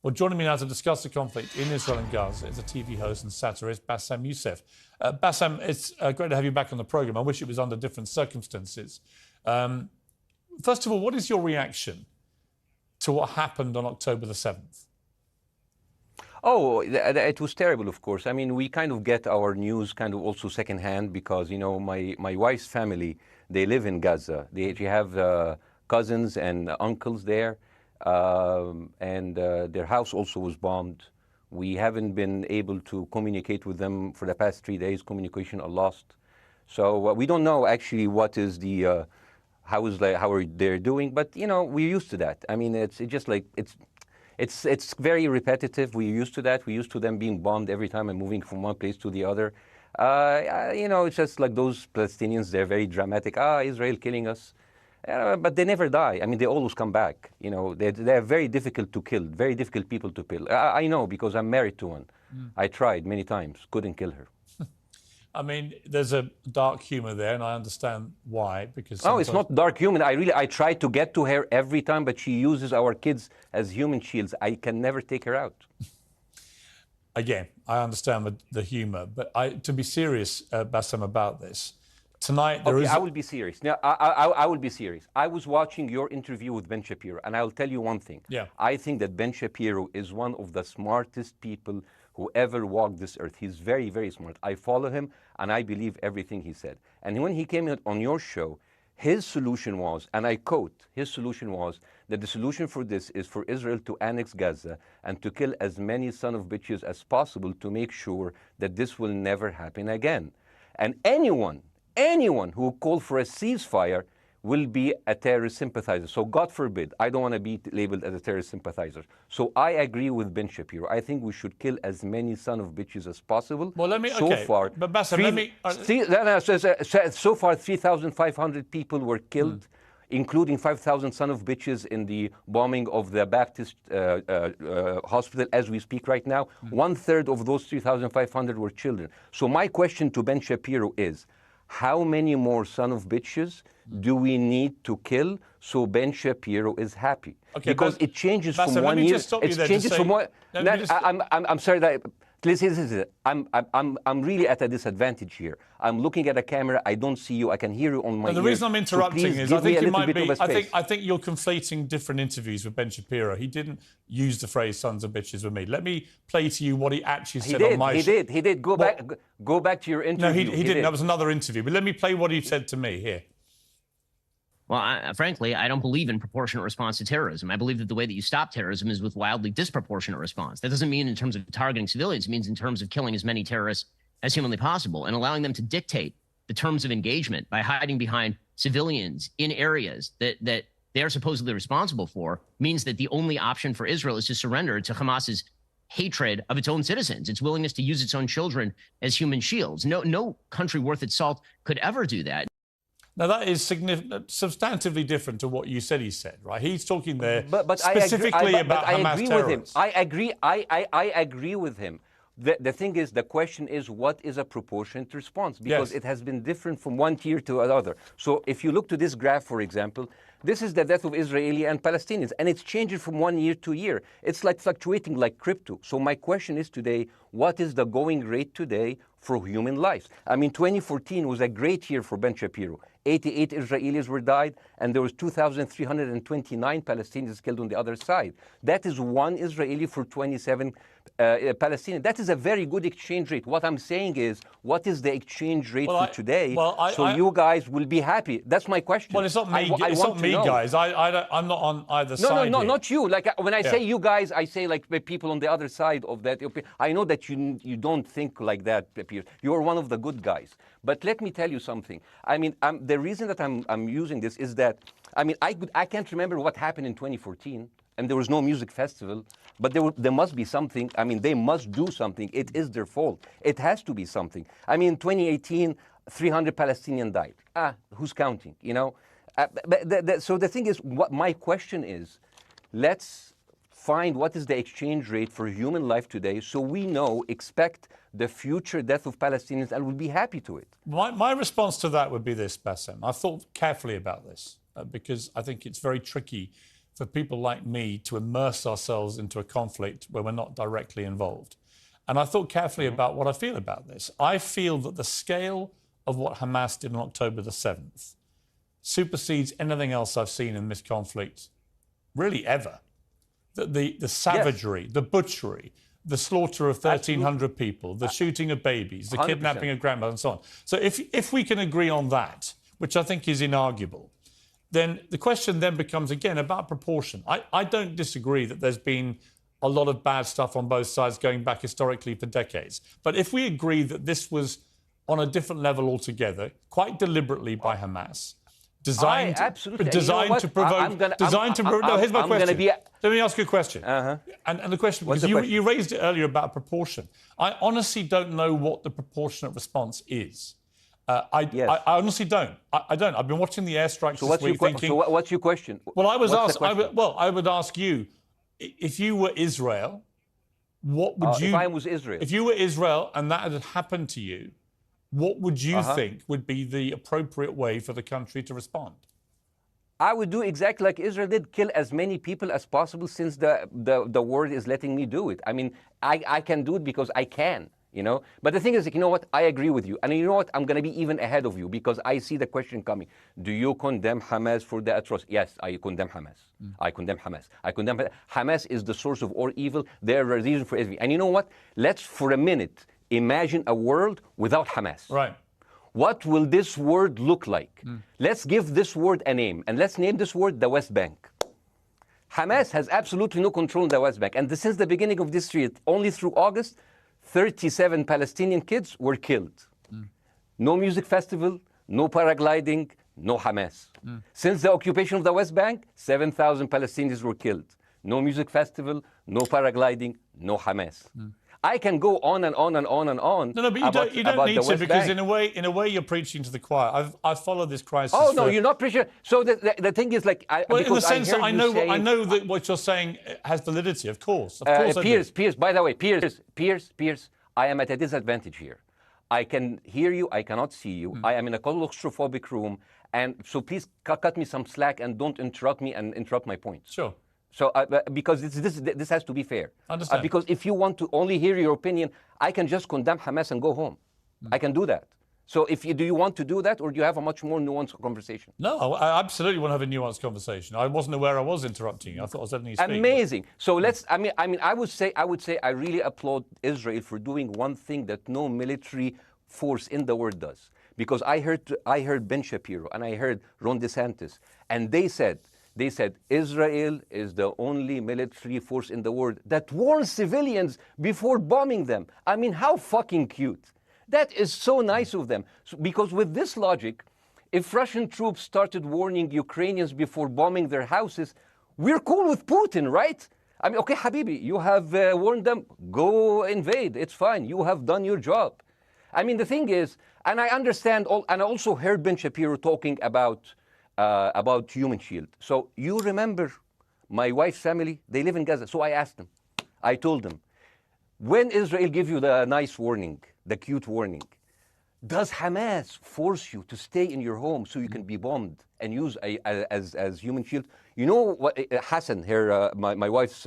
Well, joining me now to discuss the conflict in Israel and Gaza is a TV host and satirist, Bassem Youssef. Bassem, it's great to have you back on the programme. I wish it was under different circumstances. First of all, what is your reaction to what happened on October the 7th? Oh, it was terrible, of course. I mean, we kind of get our news kind of also secondhand because, you know, my wife's family, they live in Gaza. They have cousins and uncles there, and their house also was bombed. We haven't been able to communicate with them for the past 3 days. Communication are lost. So we don't know actually what is the, how are they doing, but, you know, we're used to that. I mean, it's just like, it's very repetitive. We're used to that. We're used to them being bombed every time and moving from one place to the other. You know, it's just like those Palestinians, they're very dramatic. Israel killing us. But they never die. I mean, they always come back. You know, they're very difficult to kill, very difficult people to kill. I know because I'm married to one. I tried many times, couldn't kill her. I mean, there's a dark humour there, and I understand why. Because no, it's not dark humour. I try to get to her every time, but she uses our kids as human shields. I can never take her out. Again, I understand the humour, but to be serious, Bassem, about this, tonight there is... I will be serious. Now, I will be serious. I was watching your interview with Ben Shapiro, and I'll tell you one thing. Yeah. I think that Ben Shapiro is one of the smartest people who ever walked this earth. He's very, very smart. I follow him, and I believe everything he said. And when he came on your show, his solution was, and I quote, his solution was that the solution for this is for Israel to annex Gaza and to kill as many son of bitches as possible to make sure that this will never happen again. And anyone who called for a ceasefire will be a terrorist sympathizer. So God forbid, I don't want to be labeled as a terrorist sympathizer. So I agree with Ben Shapiro. I think we should kill as many son of bitches as possible. Well, let me, so okay, far, but Bassem, let me... so far, 3,500 people were killed, including 5,000 son of bitches in the bombing of the Baptist hospital as we speak right now. 1/3 of those 3,500 were children. So my question to Ben Shapiro is, how many more son of bitches do we need to kill so Ben Shapiro is happy? Okay, because it changes Bassem, from 1 year. It changes from one. I'm sorry that. Listen, I'm really at a disadvantage here. I'm looking at a camera. I don't see you. I can hear you on my ears. The reason I'm interrupting so is I think you might be. I I think you're conflating different interviews with Ben Shapiro. He didn't use the phrase "sons of bitches" with me. Let me play to you what he actually said on my show. He did. Go back to your interview. No, he didn't. That was another interview. But let me play what he said to me here. Well, frankly, I don't believe in proportionate response to terrorism. I believe that the way that you stop terrorism is with wildly disproportionate response. That doesn't mean in terms of targeting civilians. It means in terms of killing as many terrorists as humanly possible and allowing them to dictate the terms of engagement by hiding behind civilians in areas that they are supposedly responsible for means that the only option for Israel is to surrender to Hamas's hatred of its own citizens, its willingness to use its own children as human shields. No country worth its salt could ever do that. Now, that is substantively different to what you said he said, right? He's talking there but specifically about Hamas terrorists. I agree with him. The thing is, the question is, what is a proportionate response? Because it has been different from one tier to another. So if you look to this graph, for example, this is the death of Israeli and Palestinians, and it's changing from 1 year to year. It's like fluctuating like crypto. So my question is today, what is the going rate today for human lives? I mean, 2014 was a great year for Ben Shapiro. 88 Israelis were died, and there was 2,329 Palestinians killed on the other side. That is one Israeli for 27 Palestinians. That is a very good exchange rate. What I'm saying is, what is the exchange rate for today? So you guys will be happy. That's my question. Well, it's not me. It's not me, guys. I'm not on either side. No, not you. Like when I say you guys, I say like people on the other side of that. I know that you don't think like that, Piers. You're one of the good guys. But let me tell you something. I mean, the reason that I'm using this is that, I mean, I can't remember what happened in 2014, and there was no music festival, but there must be something. I mean, they must do something. It is their fault. It has to be something. I mean, 2018, 300 Palestinians died. Who's counting, you know? So the thing is, what my question is, let's find what is the exchange rate for human life today so we expect the future death of Palestinians and we'll be happy to it. My response to that would be this, Bassem. I've thought carefully about this because I think it's very tricky for people like me to immerse ourselves into a conflict where we're not directly involved. And I thought carefully about what I feel about this. I feel that the scale of what Hamas did on October the 7th supersedes anything else I've seen in this conflict, really ever. The savagery, the butchery, the slaughter of 1,300 people, the shooting of babies, the 100%. Kidnapping of grandmothers and so on. So if we can agree on that, which I think is inarguable, then the question then becomes, again, about proportion. I don't disagree that there's been a lot of bad stuff on both sides going back historically for decades. But if we agree that this was on a different level altogether, quite deliberately by Hamas, designed to provoke... No, here's my question. Let me ask you a question. And the question, because you raised it earlier about proportion. I honestly don't know what the proportionate response is. I honestly don't. I don't. I've been watching the airstrikes this week thinking... So what's your question? Well, I would ask you, if you were Israel, what would you... If I was Israel? If you were Israel and that had happened to you, what would you think would be the appropriate way for the country to respond? I would do exactly like Israel did, kill as many people as possible since the world is letting me do it. I mean, I can do it because I can, you know. But the thing is, you know what, I agree with you. And you know what, I'm going to be even ahead of you because I see the question coming. Do you condemn Hamas for the atrocity? Yes, I condemn Hamas. I condemn Hamas. I condemn Hamas is the source of all evil. They're a reason for everything. And you know what, let's for a minute imagine a world without Hamas. Right. What will this world look like? Let's give this word a name, and let's name this word the West Bank. Hamas has absolutely no control in the West Bank, and since the beginning of this year, only through August, 37 Palestinian kids were killed. No music festival, no paragliding, no Hamas. Since the occupation of the West Bank, 7,000 Palestinians were killed. No music festival, no paragliding, no Hamas. I can go on and on and on and on. No, but you don't need to, because in a way you're preaching to the choir. I've followed this crisis. Oh no, you're not preaching. So the thing is, like, in the sense that I know that what you're saying has validity. Of course, Piers. By the way, Piers. I am at a disadvantage here. I can hear you. I cannot see you. I am in a claustrophobic room, and so please cut me some slack and don't interrupt me and interrupt my points. Sure. So, because this has to be fair. Understand. Because if you want to only hear your opinion, I can just condemn Hamas and go home. I can do that. So, do you want to do that, or do you have a much more nuanced conversation? No, I absolutely want to have a nuanced conversation. I wasn't aware I was interrupting you. I thought I was letting you speak. Amazing. So let's. I mean, I would say I really applaud Israel for doing one thing that no military force in the world does. Because I heard Ben Shapiro and I heard Ron DeSantis, and they said Israel is the only military force in the world that warns civilians before bombing them. I mean, how fucking cute. That is so nice of them. Because with this logic, if Russian troops started warning Ukrainians before bombing their houses, we're cool with Putin, right? I mean, okay, Habibi, you have warned them, go invade. It's fine. You have done your job. I mean, the thing is, and I understand, and I also heard Ben Shapiro talking about Human Shield. So you remember my wife's family, they live in Gaza. So I asked them, I told them, when Israel gives you the nice warning, the cute warning, does Hamas force you to stay in your home so you can be bombed and use as Human Shield? You know what, Hassan here, my wife's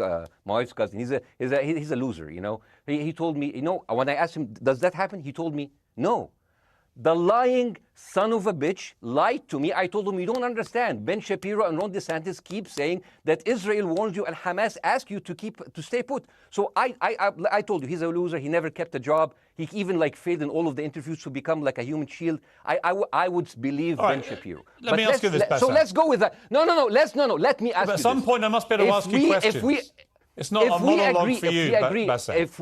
cousin, he's a loser, you know. He told me, you know, when I asked him, does that happen? He told me, no. The lying son of a bitch lied to me. I told him, you don't understand. Ben Shapiro and Ron DeSantis keep saying that Israel warned you and Hamas asked you to stay put. So I told you, he's a loser. He never kept a job. He even failed in all of the interviews to become like a human shield. I would believe Ben Shapiro. Let me ask you this, Bassem. So let's go with that. No. Let me ask you At some point, I must be able to ask you questions. It's not a monologue for you, Bassem. If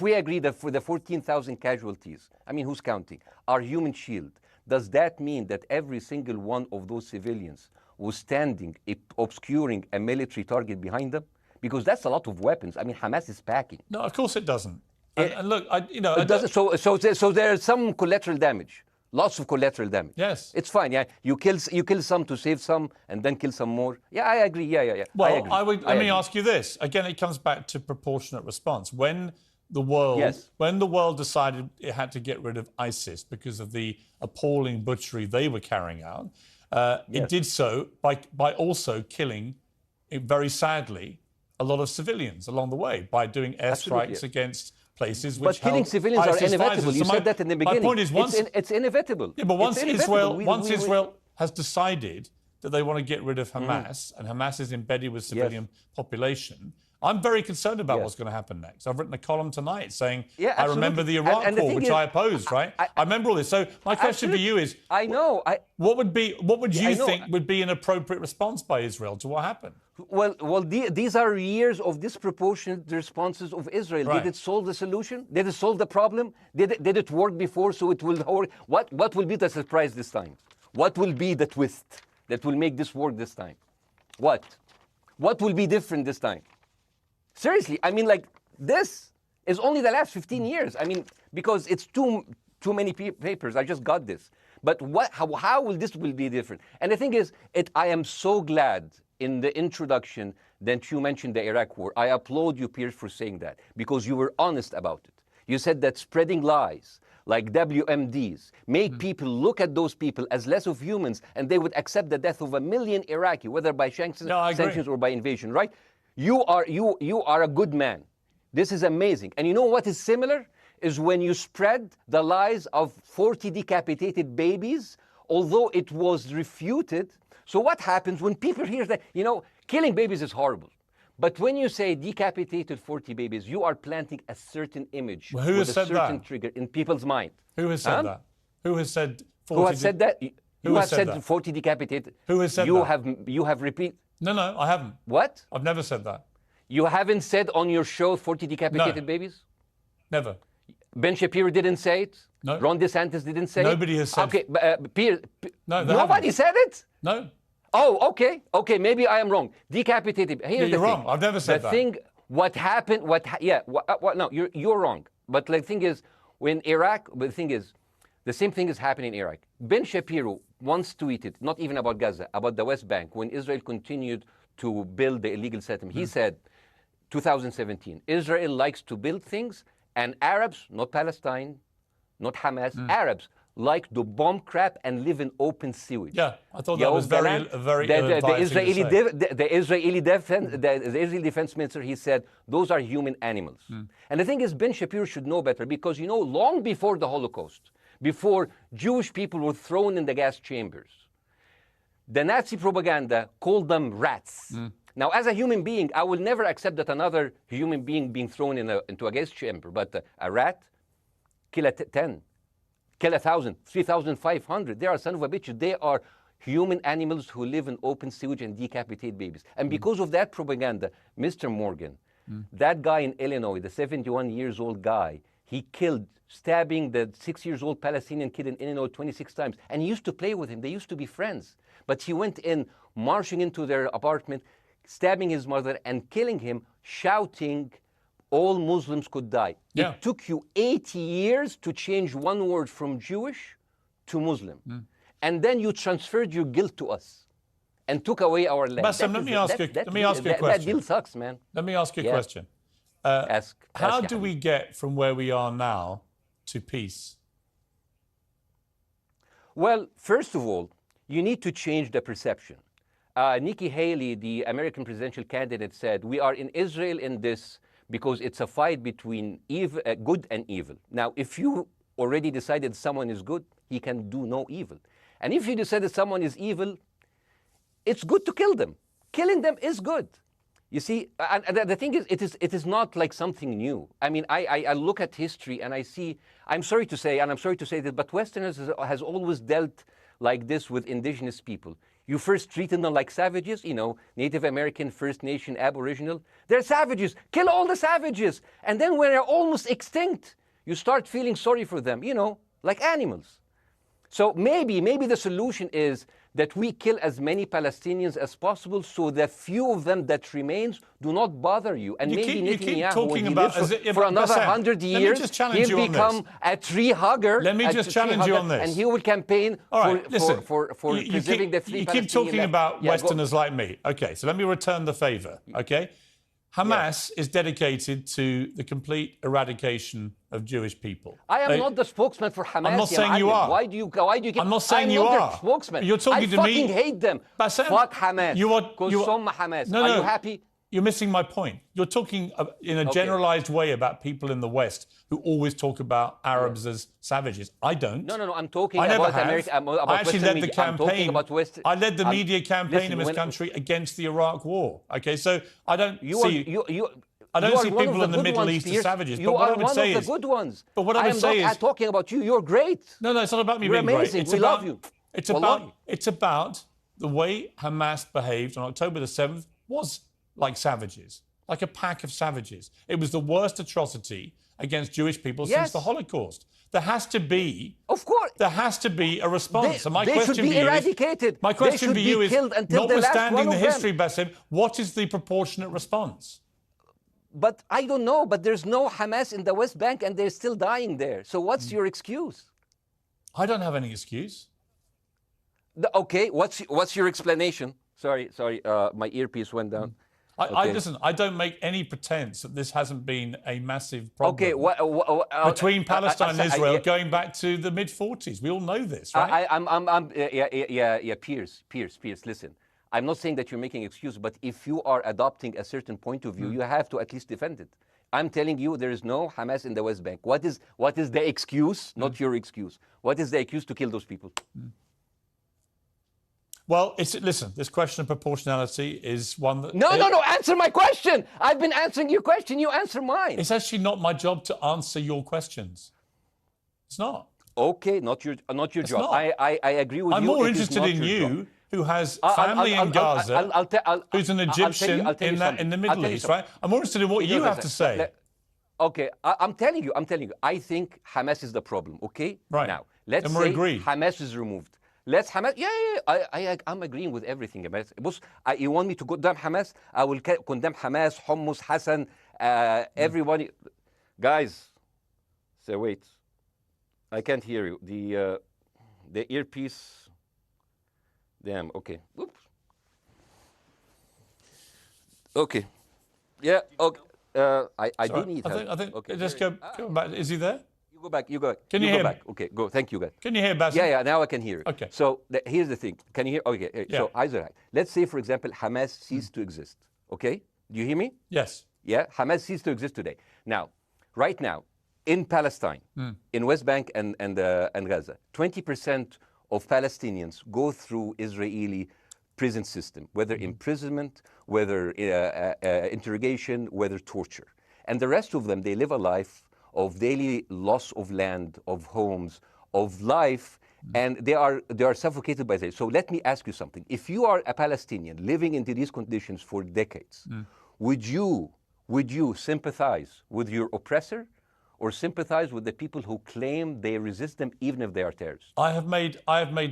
we agree that for the 14,000 casualties, I mean, who's counting, our Human Shield, does that mean that every single one of those civilians was standing, obscuring a military target behind them? Because that's a lot of weapons. I mean, Hamas is packing. No, of course it doesn't. And look, So there's some collateral damage. Lots of collateral damage. Yes. It's fine, yeah. You kill some to save some and then kill some more. Yeah, I agree. Yeah. Well, let me ask you this. Again, it comes back to proportionate response. When the world decided it had to get rid of ISIS because of the appalling butchery they were carrying out, it did so by also killing very sadly, a lot of civilians along the way by doing airstrikes against places which but killing civilians are inevitable. You said that in the beginning. My point is, it's inevitable. Yeah, but once Israel has decided that they want to get rid of Hamas, and Hamas is embedded with civilian population, I'm very concerned about what's going to happen next. I've written a column tonight saying, I remember the Iraq War, which I opposed, right? I remember all this. So my question for you is, what would you think would be an appropriate response by Israel to what happened? Well, these are years of disproportionate responses of Israel. Right. Did it solve the solution? Did it solve the problem? Did it work before, so it will work? What will be the surprise this time? What will be the twist that will make this work this time? What will be different this time? Seriously, I mean, like, this is only the last 15 years. I mean, because it's too many papers. I just got this. But how will this be different? And the thing is, I am so glad in the introduction that you mentioned the Iraq War. I applaud you, Piers, for saying that, because you were honest about it. You said that spreading lies like WMDs make people look at those people as less of humans, and they would accept the death of 1 million Iraqi, whether by sanctions or by invasion, right? You are a good man. This is amazing. And you know what is similar? Is when you spread the lies of 40 decapitated babies, although it was refuted. So what happens when people hear that, killing babies is horrible. But when you say decapitated 40 babies, you are planting a certain image with a certain trigger in people's mind. Who has said that? Who has said 40? Who has said that? You have said 40 decapitated. Who has said that? You have repeated. No, I haven't. What? I've never said that. You haven't said on your show 40 decapitated babies? Never. Ben Shapiro didn't say it? No. Ron DeSantis didn't say Nobody it? has said it. Okay, Piers, nobody said it? No. Oh, okay. Okay, maybe I am wrong. Decapitated. Here's you're wrong. I've never said that. The thing, what happened, no, you're wrong. But the thing is, the same thing is happening in Iraq. Ben Shapiro once tweeted, not even about Gaza, about the West Bank, when Israel continued to build the illegal settlement. He said, 2017, Israel likes to build things, and Arabs, not Palestine, not Hamas, Arabs like to bomb crap and live in open sewage. Yeah, I thought that was very the Israeli defense minister, he said, those are human animals. And the thing is, Ben Shapiro should know better, because, long before the Holocaust, before Jewish people were thrown in the gas chambers, the Nazi propaganda called them rats. Now, as a human being, I will never accept that another human being being thrown into a gas chamber, but a rat, kill 10, kill 1,000, 3,500. They are son of a bitch. They are human animals who live in open sewage and decapitate babies. And because of that propaganda, Mr. Morgan, that guy in Illinois, the 71-years-old guy, he killed, stabbing the 6-year-old Palestinian kid in Illinois 26 times. And he used to play with him. They used to be friends. But he went in, marching into their apartment, stabbing his mother and killing him, shouting, all Muslims could die. Yeah. It took you 80 years to change one word from Jewish to Muslim. And then you transferred your guilt to us and took away our land. Bassem, let me ask you a question. That deal sucks, man. Let me ask you a question. How do we get from where we are now to peace? Well, first of all, you need to change the perception. Nikki Haley, the American presidential candidate, said, we are in Israel in this because it's a fight between good and evil. Now, if you already decided someone is good, he can do no evil. And if you decided someone is evil, it's good to kill them. Killing them is good. You see, and the thing is, it is not like something new. I mean, I look at history and I see, I'm sorry to say this, but Westerners has always dealt like this with indigenous people. You first treated them like savages, Native American, First Nation, Aboriginal. They're savages. Kill all the savages. And then when they're almost extinct, you start feeling sorry for them, like animals. So maybe the solution is that we kill as many Palestinians as possible, so the few of them that remains do not bother you. And maybe Netanyahu, when he lives for another 100 years, he'll become a tree hugger. Let me just challenge you on this. And he will campaign for preserving the three Palestinians. You keep talking about Westerners like me. Okay, so let me return the favor, okay? Hamas is dedicated to the complete eradication of Jewish people. I am not the spokesman for Hamas. I'm not saying you are. Why do you keep... I'm not saying you are. I'm not their spokesman. You're talking to me. I fucking hate them. Bassem, fuck Hamas. Hamas. No, are you happy? You're missing my point. You're talking in a generalized way about people in the West who always talk about Arabs as savages. I don't. No. I'm talking about America. About I actually led the campaign. West, I led the media campaign in this country against the Iraq War. Okay, so I don't see. I don't see people in the Middle East as savages. You are one of the good ones. But what I would say is, I'm not talking about you. You're great. No, it's not about me being amazing. great. We love you. It's about the way Hamas behaved on October the 7th was like savages. Like a pack of savages. It was the worst atrocity against Jewish people since the Holocaust. There has to be, of course, there has to be a response. They should be eradicated. My question for you is, notwithstanding the history, Bassem, what is the proportionate response? But I don't know. But there's no Hamas in the West Bank, and they're still dying there. So what's your excuse? I don't have any excuse. Okay, what's your explanation? Sorry, my earpiece went down. Listen, I don't make any pretense that this hasn't been a massive problem between Palestine and Israel going back to the mid-40s. We all know this, right? Piers, listen. I'm not saying that you're making excuses, but if you are adopting a certain point of view, you have to at least defend it. I'm telling you, there is no Hamas in the West Bank. What is the excuse? Not your excuse. What is the excuse to kill those people? Well, listen, this question of proportionality is one that... No, answer my question. I've been answering your question. You answer mine. It's actually not my job to answer your questions. It's not. Okay, not your job. Not. I agree with you. I'm more interested in you, who has family in Gaza, who's an Egyptian in the Middle East, right? I'm more interested in what you have to say. Okay, I'm telling you. I think Hamas is the problem, okay? Right. Now, let's say Hamas is removed. Let's Hamas. I'm agreeing with everything. You want me to condemn Hamas? I will condemn Hamas, Hummus, Hassan, everybody. Guys, so wait. I can't hear you. The earpiece. Damn. Okay. Oops. Okay. Yeah. Okay. I do need help. I think. Okay. Just go back. Is he there? You go back. Can you hear me? Okay, go. Thank you, guys. Can you hear Bassem? Yeah, now I can hear you. Okay. So here's the thing. Can you hear? Okay. So Israel. Let's say, for example, Hamas ceased to exist. Okay? Do you hear me? Yes. Yeah? Hamas ceased to exist today. Now, right now, in Palestine, in West Bank and Gaza, 20% of Palestinians go through Israeli prison system, whether imprisonment, whether interrogation, whether torture. And the rest of them, they live a life of daily loss of land, of homes, of life, and they are suffocated by this. So let me ask you something. If you are a Palestinian living into these conditions for decades, would you sympathize with your oppressor or sympathize with the people who claim they resist them even if they are terrorists? I have made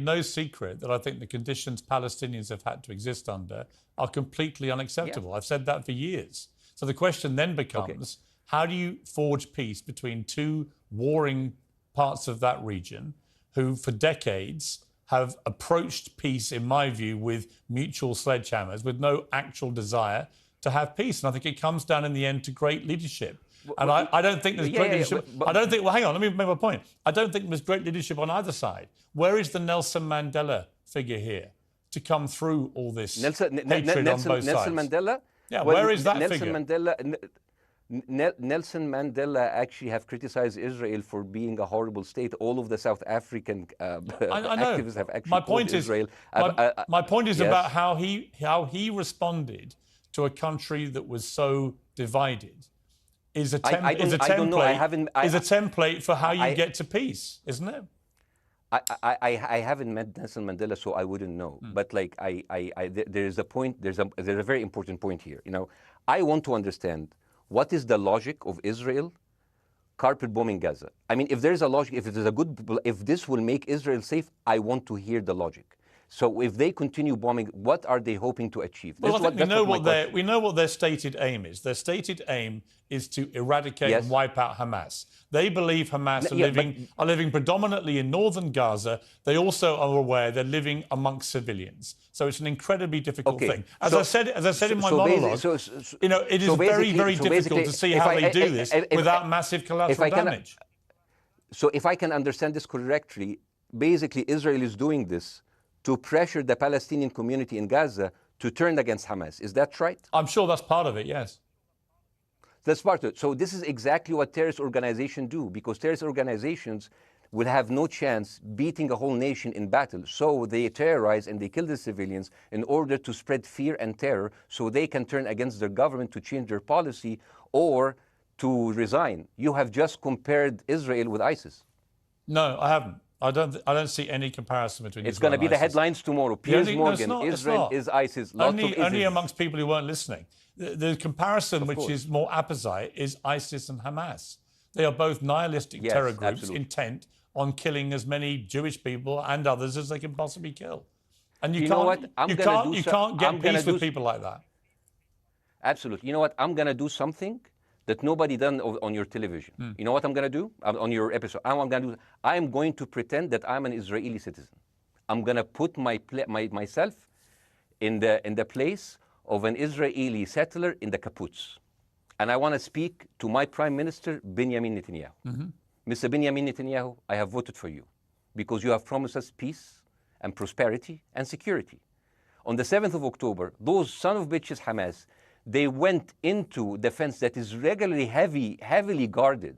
no secret that I think the conditions Palestinians have had to exist under are completely unacceptable. I've said that for years. So the question then becomes, how do you forge peace between two warring parts of that region who, for decades, have approached peace, in my view, with mutual sledgehammers, with no actual desire to have peace? And I think it comes down in the end to great leadership. And I don't think there's great leadership. I don't think, well, hang on, let me make my point. I don't think there's great leadership on either side. Where is the Nelson Mandela figure here to come through all this hatred on both sides? Nelson Mandela? Yeah, where is that figure? Nelson Mandela actually have criticized Israel for being a horrible state. All of the South African activists have actually called Israel. My point is about how he responded to a country that was so divided. Is a template for how you get to peace, isn't it? I haven't met Nelson Mandela, so I wouldn't know. But like there is a point. There's a very important point here. You know, I want to understand what is the logic of Israel carpet bombing Gaza. I mean, if there's a logic, if this will make Israel safe, I want to hear the logic. So if they continue bombing, what are they hoping to achieve? Well, I think we know what their stated aim is. Their stated aim is to eradicate and wipe out Hamas. They believe Hamas are living predominantly in northern Gaza. They also are aware they're living amongst civilians. So it's an incredibly difficult thing. As I said in my monologue, it is very, very difficult to see how they do this without massive collateral damage. So if I can understand this correctly, basically Israel is doing this to pressure the Palestinian community in Gaza to turn against Hamas. Is that right? I'm sure that's part of it, yes. That's part of it. So this is exactly what terrorist organizations do, because terrorist organizations will have no chance beating a whole nation in battle. So they terrorize and they kill the civilians in order to spread fear and terror so they can turn against their government to change their policy or to resign. You have just compared Israel with ISIS. No, I haven't. I don't see any comparison between It's going to be the headlines tomorrow. Piers Morgan, Israel is ISIS. Only amongst people who weren't listening. The comparison, which is more apposite, is ISIS and Hamas. They are both nihilistic terror groups intent on killing as many Jewish people and others as they can possibly kill. And you can't get peace with people like that. Absolutely. You know what? I'm going to do something that nobody done on your television. You know what I'm going to do on your episode? I'm going to pretend that I'm an Israeli citizen. I'm going to put myself in the place of an Israeli settler in the kibbutz. And I want to speak to my Prime Minister, Benjamin Netanyahu. Mr. Benjamin Netanyahu, I have voted for you because you have promised us peace and prosperity and security. On the 7th of October, those son of bitches Hamas, they went into the fence that is regularly heavily guarded.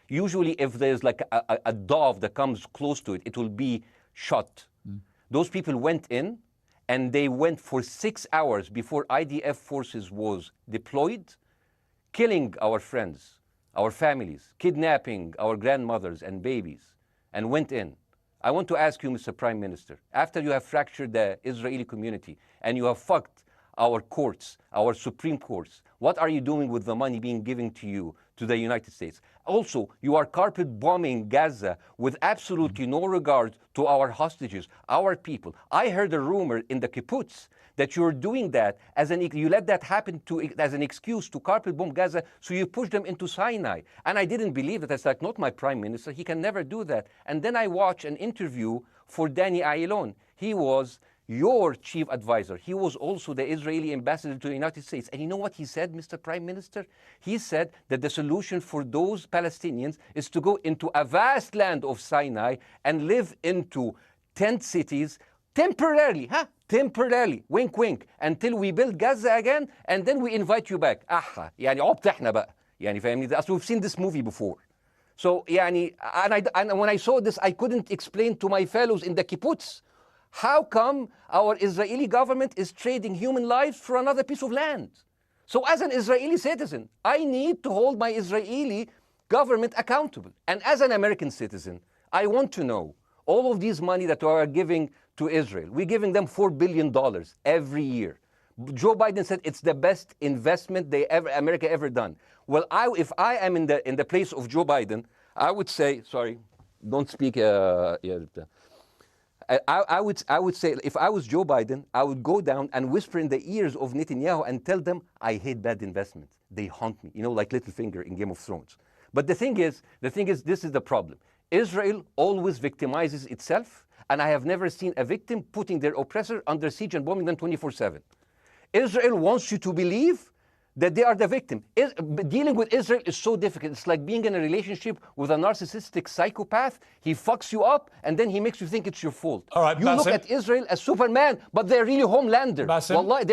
Usually if there's like a dove that comes close to it, it will be shot. Those people went in and they went for 6 hours before IDF forces was deployed, killing our friends, our families, kidnapping our grandmothers and babies, and went in. I want to ask you, Mr. Prime Minister, after you have fractured the Israeli community and you have fucked our courts, our Supreme Courts, what are you doing with the money being given to you, to the United States? Also, you are carpet bombing Gaza with absolutely no regard to our hostages, our people. I heard a rumor in the kibbutz that you're doing that you let that happen as an excuse to carpet bomb Gaza, so you push them into Sinai. And I didn't believe it. It's like, not my prime minister. He can never do that. And then I watched an interview for Danny Ayalon. He was your chief advisor. He was also the Israeli ambassador to the United States. And you know what he said, Mr. Prime Minister? He said that the solution for those Palestinians is to go into a vast land of Sinai and live into tent cities temporarily, temporarily, wink wink, until we build Gaza again, and then we invite you back. يعني عبط احنا بقى. يعني فاهمني؟ As we've seen this movie before. So يعني, and when I saw this, I couldn't explain to my fellows in the kibbutz, how come our Israeli government is trading human lives for another piece of land? So as an Israeli citizen, I need to hold my Israeli government accountable. And as an American citizen, I want to know all of these money that we are giving to Israel. We're giving them $4 billion every year. Joe Biden said it's the best investment America ever done. Well, if I am in the place of Joe Biden, I would say, sorry, don't speak. I would say, if I was Joe Biden, I would go down and whisper in the ears of Netanyahu and tell them, I hate bad investments. They haunt me, like Littlefinger in Game of Thrones. But the thing is, this is the problem. Israel always victimizes itself, and I have never seen a victim putting their oppressor under siege and bombing them 24/7. Israel wants you to believe that they are the victim. Dealing with Israel is so difficult. It's like being in a relationship with a narcissistic psychopath. He fucks you up, and then he makes you think it's your fault. All right, you look at Israel as Superman, but they're really Homelander. Wallahi,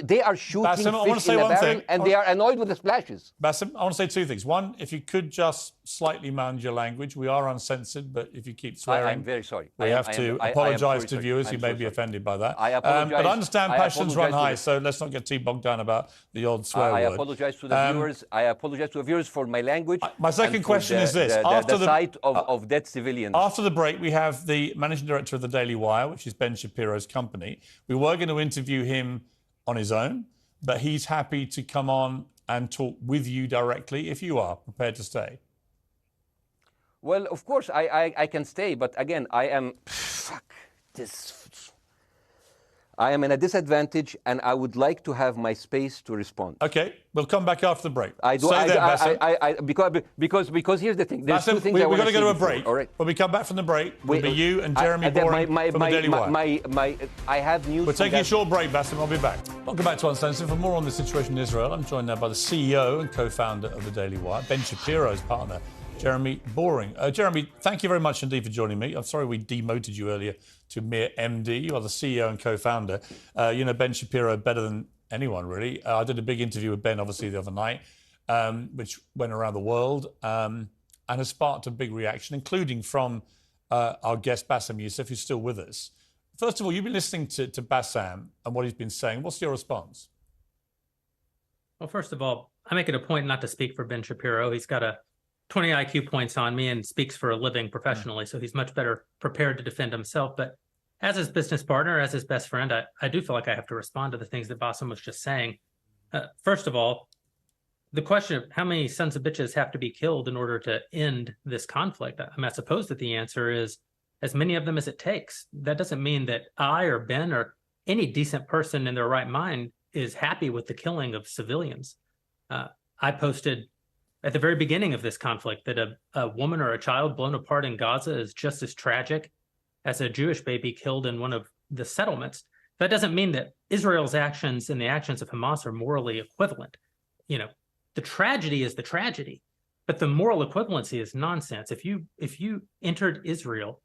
they are shooting fish in a barrel, and they are annoyed with the splashes. Bassem, I want to say two things. One, if you could just slightly manage your language. We are uncensored, but if you keep swearing, I'm very sorry. We have to apologise to viewers who may be offended by that. I apologize. But I understand passions run high, so let's not get too bogged down about the odd swear word. I apologize to the viewers. I apologize to the viewers for my language. My second question is this: after the sight of dead civilians. After the break, we have the managing director of the Daily Wire, which is Ben Shapiro's company. We were going to interview him on his own, but he's happy to come on and talk with you directly if you are prepared to stay. Well, of course, I can stay, but again, I am I am in a disadvantage, and I would like to have my space to respond. Okay, we'll come back after the break. Because here's the thing. There's Bassem, two things we've I want got to go to a before, break. all right? When we come back from the break, it'll be you and Jeremy Boring from the Daily Wire. I have news. We're taking a short break, Bassem. I'll be back. Welcome back to Uncensored. For more on the situation in Israel, I'm joined now by the CEO and co-founder of the Daily Wire, Ben Shapiro's partner, Jeremy Boring. Jeremy, thank you very much indeed for joining me. I'm sorry we demoted you earlier to mere MD. You are the CEO and co-founder. You know Ben Shapiro better than anyone, really. I did a big interview with Ben, obviously, the other night, which went around the world and has sparked a big reaction, including from our guest, Bassem Youssef, who's still with us. First of all, you've been listening to Bassem and what he's been saying. What's your response? Well, first of all, I make it a point not to speak for Ben Shapiro. He's got a 20 IQ points on me and speaks for a living professionally, so he's much better prepared to defend himself. But as his business partner, as his best friend, I do feel like I have to respond to the things that Bassem was just saying. First of all, the question of how many sons of bitches have to be killed in order to end this conflict, I suppose that the answer is as many of them as it takes. That doesn't mean that I or Ben or any decent person in their right mind is happy with the killing of civilians. I posted at the very beginning of this conflict that a woman or a child blown apart in Gaza is just as tragic as a Jewish baby killed in one of the settlements. That doesn't mean that Israel's actions and the actions of Hamas are morally equivalent. You know, the tragedy is the tragedy, but the moral equivalency is nonsense. If you entered Israel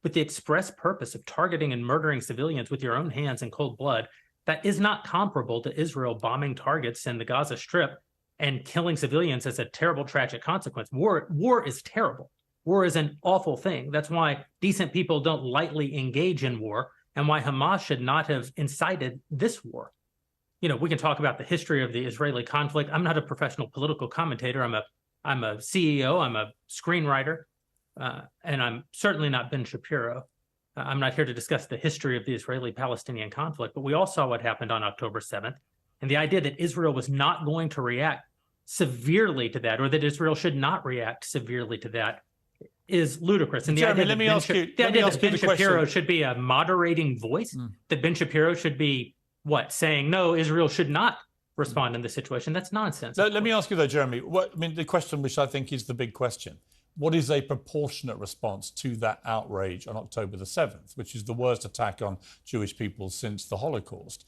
with the express purpose of targeting and murdering civilians with your own hands in cold blood, that is not comparable to Israel bombing targets in the Gaza Strip and killing civilians as a terrible, tragic consequence. War is terrible. War is an awful thing. That's why decent people don't lightly engage in war, and why Hamas should not have incited this war. You know, we can talk about the history of the Israeli conflict. I'm not a professional political commentator. I'm a CEO. I'm a screenwriter, and I'm certainly not Ben Shapiro. I'm not here to discuss the history of the Israeli-Palestinian conflict, but we all saw what happened on October 7th. And the idea that Israel was not going to react severely to that, or that Israel should not react severely to that, is ludicrous. And Jeremy, let me ask you that Ben Shapiro should be a moderating voice, that Ben Shapiro should be, saying, no, Israel should not respond in this situation. That's nonsense. Let me ask you, though, Jeremy, the question which I think is the big question. What is a proportionate response to that outrage on October the 7th, which is the worst attack on Jewish people since the Holocaust?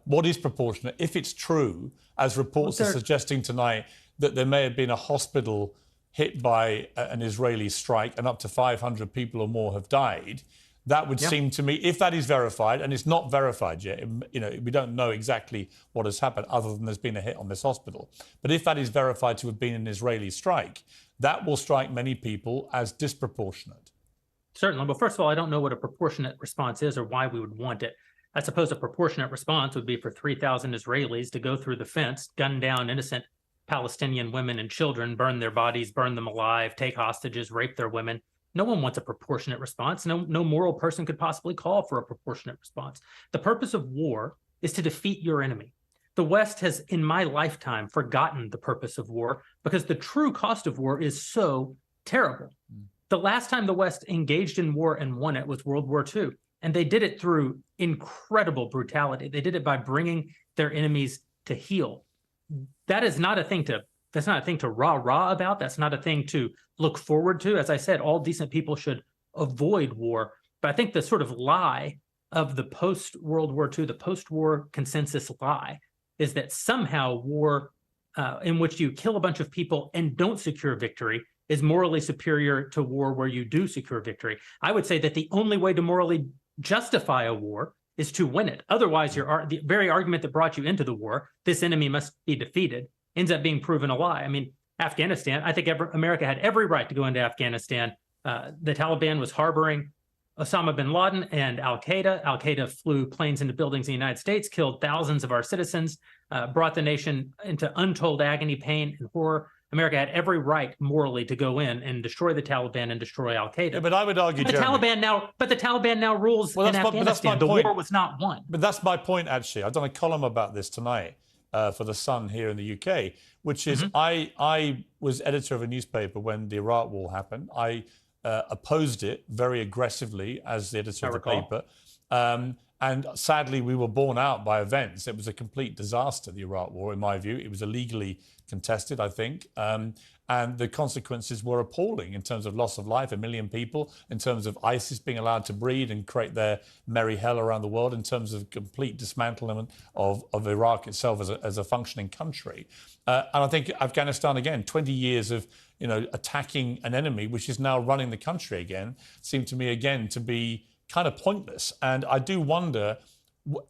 What is proportionate? If it's true, as reports are suggesting tonight, that there may have been a hospital hit by an Israeli strike and up to 500 people or more have died, that would seem to me, if that is verified, and it's not verified yet, you know, we don't know exactly what has happened other than there's been a hit on this hospital. But if that is verified to have been an Israeli strike, that will strike many people as disproportionate. Certainly. Well, first of all, I don't know what a proportionate response is or why we would want it. I suppose a proportionate response would be for 3,000 Israelis to go through the fence, gun down innocent Palestinian women and children, burn their bodies, burn them alive, take hostages, rape their women. No one wants a proportionate response. No moral person could possibly call for a proportionate response. The purpose of war is to defeat your enemy. The West has, in my lifetime, forgotten the purpose of war because the true cost of war is so terrible. The last time the West engaged in war and won it was World War II, and they did it through incredible brutality. They did it by bringing their enemies to heel. That's not a thing to rah-rah about. That's not a thing to look forward to. As I said, all decent people should avoid war. But I think the sort of lie of the post-World War II, the post-war consensus lie, is that somehow war in which you kill a bunch of people and don't secure victory is morally superior to war where you do secure victory. I would say that the only way to morally justify a war is to win it. Otherwise, the very argument that brought you into the war, this enemy must be defeated, ends up being proven a lie. I mean, Afghanistan, I think America had every right to go into Afghanistan. The Taliban was harboring Osama bin Laden and Al-Qaeda. Al-Qaeda flew planes into buildings in the United States, killed thousands of our citizens, brought the nation into untold agony, pain, and horror. America had every right morally to go in and destroy the Taliban and destroy Al-Qaeda. Yeah, but I would argue, the Taliban now rules in Afghanistan. The war was not won. But that's my point, actually. I've done a column about this tonight for The Sun here in the UK, which is I was editor of a newspaper when the Iraq war happened. I opposed it very aggressively as the editor of the paper. And sadly, we were borne out by events. It was a complete disaster, the Iraq War, in my view. It was illegally contested, I think. And the consequences were appalling in terms of loss of life, 1 million people, in terms of ISIS being allowed to breed and create their merry hell around the world, in terms of complete dismantlement of Iraq itself as a functioning country. And I think Afghanistan, again, 20 years of attacking an enemy, which is now running the country again, seemed to me, again, to be kind of pointless. And I do wonder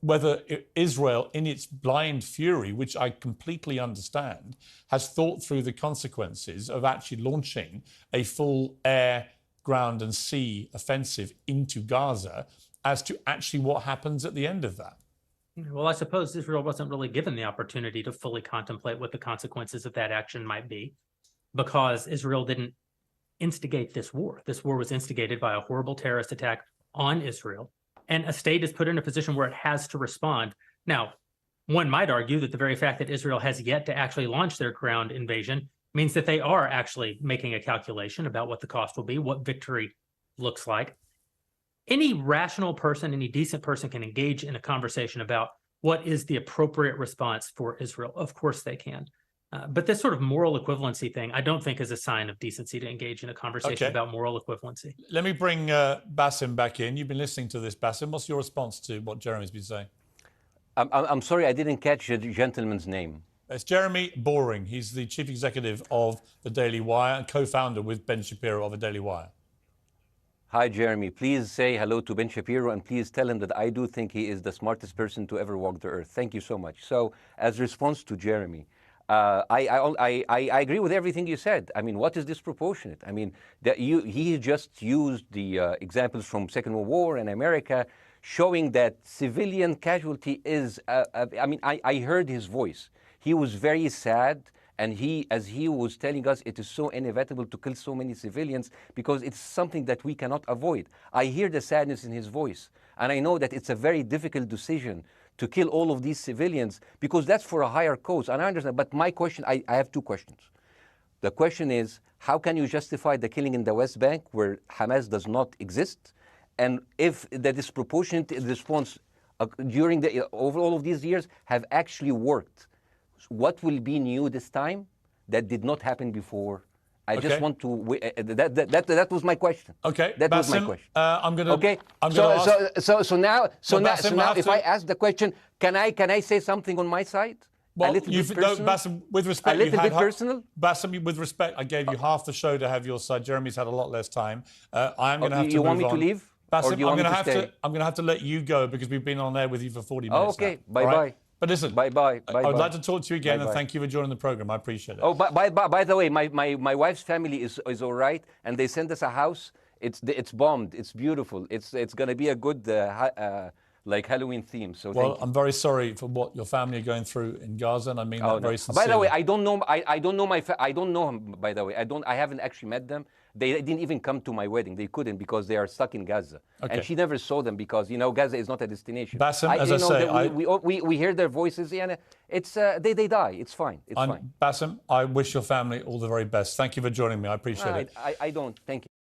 whether Israel, in its blind fury, which I completely understand, has thought through the consequences of actually launching a full air, ground and sea offensive into Gaza as to actually what happens at the end of that. Well, I suppose Israel wasn't really given the opportunity to fully contemplate what the consequences of that action might be, because Israel didn't instigate this war. This war was instigated by a horrible terrorist attack on Israel. And a state is put in a position where it has to respond. Now, one might argue that the very fact that Israel has yet to actually launch their ground invasion means that they are actually making a calculation about what the cost will be, what victory looks like. Any rational person, any decent person can engage in a conversation about what is the appropriate response for Israel. Of course they can. But this sort of moral equivalency thing, I don't think is a sign of decency to engage in a conversation about moral equivalency. Let me bring Bassem back in. You've been listening to this, Bassem. What's your response to what Jeremy's been saying? I'm sorry, I didn't catch the gentleman's name. It's Jeremy Boring. He's the chief executive of the Daily Wire and co-founder with Ben Shapiro of the Daily Wire. Hi, Jeremy. Please say hello to Ben Shapiro, and please tell him that I do think he is the smartest person to ever walk the earth. Thank you so much. So, as response to Jeremy, I agree with everything you said. I mean, what is disproportionate? I mean, he just used the examples from Second World War and America, showing that civilian casualty is, I mean, I heard his voice. He was very sad, and as he was telling us, it is so inevitable to kill so many civilians because it's something that we cannot avoid. I hear the sadness in his voice, and I know that it's a very difficult decision to kill all of these civilians, because that's for a higher cause. And I understand, but my question, I have two questions. The question is, how can you justify the killing in the West Bank where Hamas does not exist? And if the disproportionate response during over all of these years have actually worked, what will be new this time that did not happen before? I just want to. That was my question. Okay, that was my question. I'm gonna. Okay. So now, if I ask the question, can I say something on my side? Well, Bassem, with respect, a little bit personal. Bassem, with respect, I gave you half the show to have your side. Jeremy's had a lot less time. I'm going to have to. You move want me on. to leave? Bassem, or do you want me to stay? I'm going to have to let you go because we've been on there with you for 40 minutes. Oh, okay. Now. Bye bye. But listen, bye. I'd like to talk to you again, and thank you for joining the program. I appreciate it. Oh, by the way, my wife's family is all right, and they sent us a house. It's bombed. It's beautiful. It's going to be a good like Halloween theme. So well, I'm very sorry for what your family are going through in Gaza, and I mean that very sincerely. By the way, I don't know. I don't know I don't know him. By the way, I haven't actually met them. They didn't even come to my wedding. They couldn't because they are stuck in Gaza. Okay. And she never saw them because, Gaza is not a destination. Bassem, as I say, we hear their voices and it's they die. It's fine. It's fine. Bassem, I wish your family all the very best. Thank you for joining me. I appreciate it. I don't. Thank you.